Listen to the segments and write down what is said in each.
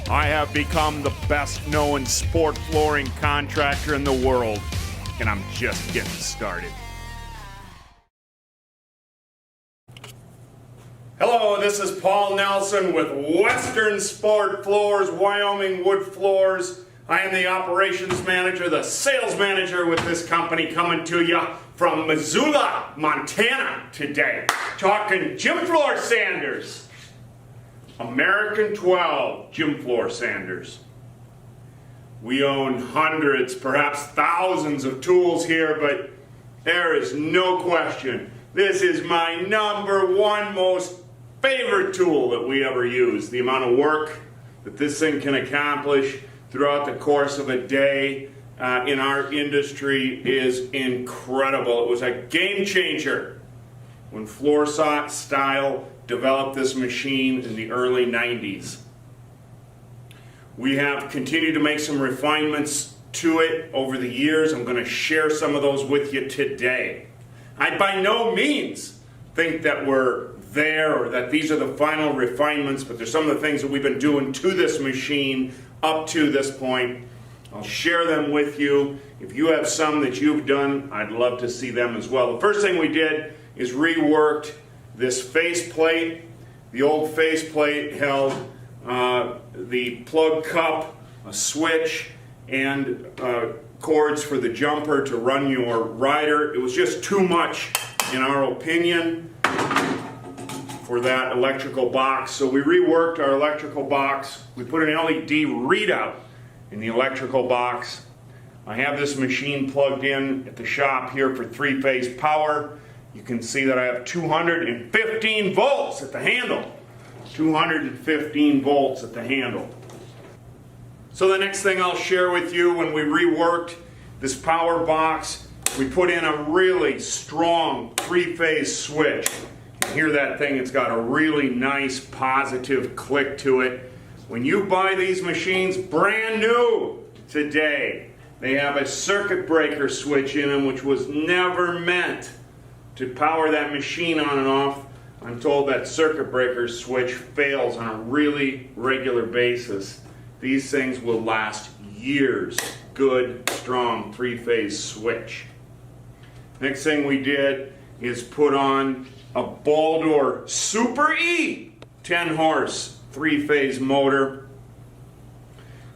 I have become the best known sport flooring contractor in the world, and I'm just getting started. Hello, this is Paul Nelson with Western Sport Floors, Wyoming Wood Floors. I am the operations manager, the sales manager with this company, coming to you from Missoula, Montana today. Talking gym floor sanders. American 12 gym floor sanders. We own hundreds, perhaps thousands of tools here, but there is no question this is my number one most favorite tool that we ever use. The amount of work that this thing can accomplish throughout the course of a day in our industry is incredible. It was a game changer when Floor Style developed this machine in the early 90s. We have continued to make some refinements to it over the years. I'm going to share some of those with you today. I by no means think that we're there or that these are the final refinements, but there's some of the things that we've been doing to this machine up to this point. I'll share them with you. If you have some that you've done, I'd love to see them as well. The first thing we did is reworked this faceplate. The old faceplate held the plug cup, a switch, and cords for the jumper to run your rider. It was just too much, in our opinion, for that electrical box. So we reworked our electrical box. We put an LED readout in the electrical box. I have this machine plugged in at the shop here for 3-phase power. You can see that I have 215 volts at the handle. 215 volts at the handle. So the next thing I'll share with you, when we reworked this power box, we put in a really strong 3-phase switch. You hear that thing, it's got a really nice positive click to it. When you buy these machines brand new today, they have a circuit breaker switch in them, which was never meant to power that machine on and off. I'm told that circuit breaker switch fails on a really regular basis. These things will last years. Good, strong 3-phase switch. Next thing we did is put on a Baldor Super E 10-horse 3-phase motor.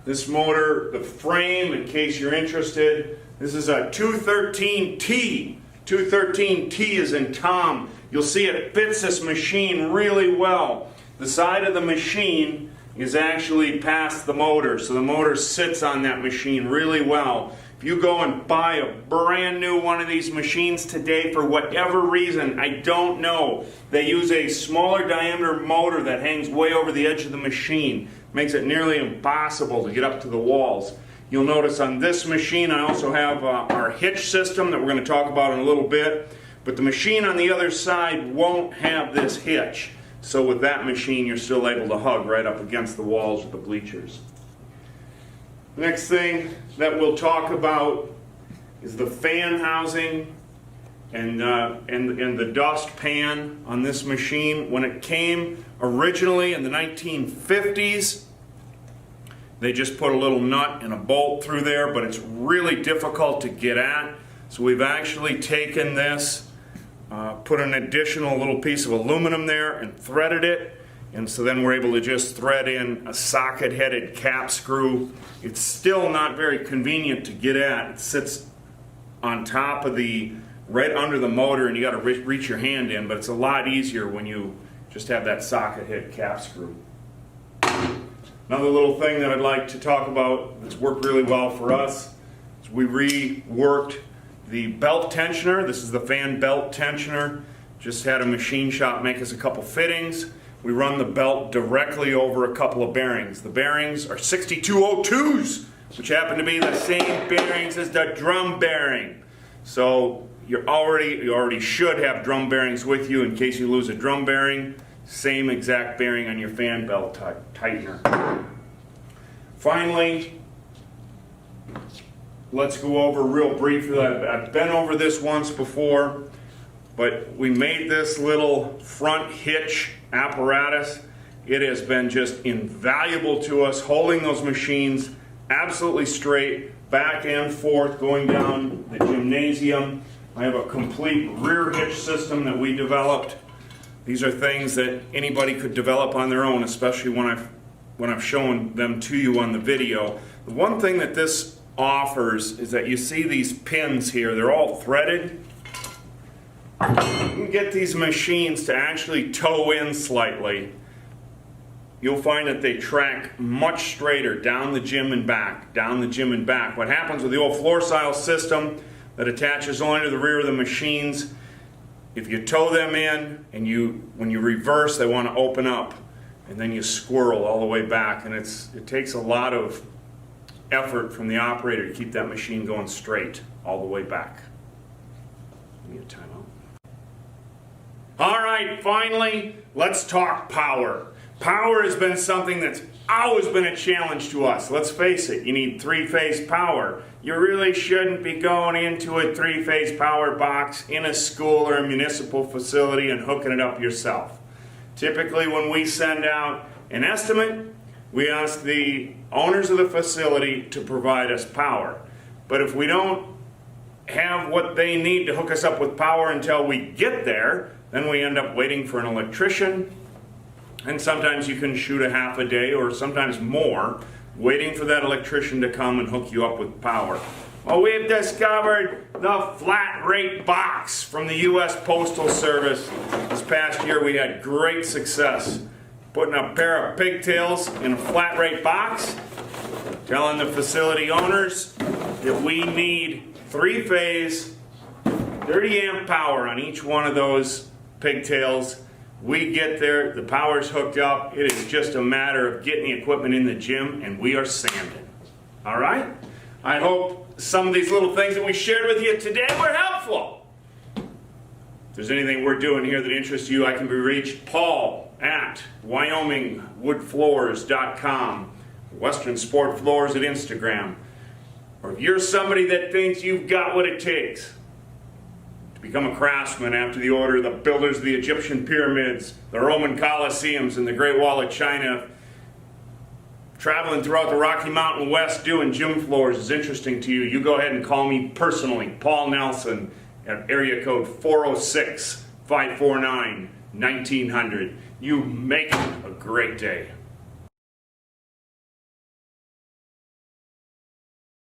This motor, the frame, in case you're interested, this is a 213T. 213T is in Tom. You'll see it fits this machine really well. The side of the machine is actually past the motor, so the motor sits on that machine really well. If you go and buy a brand new one of these machines today, for whatever reason, I don't know, they use a smaller diameter motor that hangs way over the edge of the machine. Makes it nearly impossible to get up to the walls. You'll notice on this machine I also have our hitch system that we're going to talk about in a little bit, but the machine on the other side won't have this hitch. So with that machine you're still able to hug right up against the walls of the bleachers. The next thing that we'll talk about is the fan housing and the dust pan on this machine. When it came originally in the 1950s, they just put a little nut and a bolt through there, but it's really difficult to get at. So we've actually taken this, put an additional little piece of aluminum there and threaded it. And so then we're able to just thread in a socket-headed cap screw. It's still not very convenient to get at. It sits on top of right under the motor, and you got to reach your hand in, but it's a lot easier when you just have that socket-head cap screw. Another little thing that I'd like to talk about that's worked really well for us is we reworked the belt tensioner. This is the fan belt tensioner. Just had a machine shop make us a couple fittings. We run the belt directly over a couple of bearings. The bearings are 6202s, which happen to be the same bearings as the drum bearing. So you already should have drum bearings with you in case you lose a drum bearing. Same exact bearing on your fan belt tightener. Finally, let's go over real briefly. I've been over this once before, but we made this little front hitch apparatus It has been just invaluable to us, holding those machines absolutely straight, back and forth, going down the gymnasium. I have a complete rear hitch system that we developed. These are things that anybody could develop on their own, especially when I've shown them to you on the video. The one thing that this offers is that you see these pins here, they're all threaded. You can get these machines to actually toe in slightly. You'll find that they track much straighter down the gym and back, down the gym and back. What happens with the old floor style system that attaches only to the rear of the machines, if you toe them in and when you reverse, they want to open up, and then you squirrel all the way back, and it takes a lot of effort from the operator to keep that machine going straight all the way back. Give me a timeout. All right, finally, let's talk power. Power has been something that's always been a challenge to us. Let's face it, you need three-phase power. You really shouldn't be going into a three-phase power box in a school or a municipal facility and hooking it up yourself. Typically, when we send out an estimate, we ask the owners of the facility to provide us power. But if we don't have what they need to hook us up with power until we get there, then we end up waiting for an electrician. And sometimes you can shoot a half a day or sometimes more waiting for that electrician to come and hook you up with power. Well, we've discovered the flat rate box from the U.S. Postal Service. This past year we had great success putting a pair of pigtails in a flat rate box, telling the facility owners that we need three-phase 30 amp power on each one of those pigtails. We get there, the power's hooked up, it is just a matter of getting the equipment in the gym, and we are sanding. All right? I hope some of these little things that we shared with you today were helpful. If there's anything we're doing here that interests you, I can be reached, Paul at WyomingWoodFloors.com, Western Sport Floors at Instagram. Or if you're somebody that thinks you've got what it takes become a craftsman after the order of the builders of the Egyptian pyramids, the Roman Colosseums, and the Great Wall of China, traveling throughout the Rocky Mountain West doing gym floors is interesting to you, you go ahead and call me personally, Paul Nelson, at area code 406-549-1900. You make it a great day.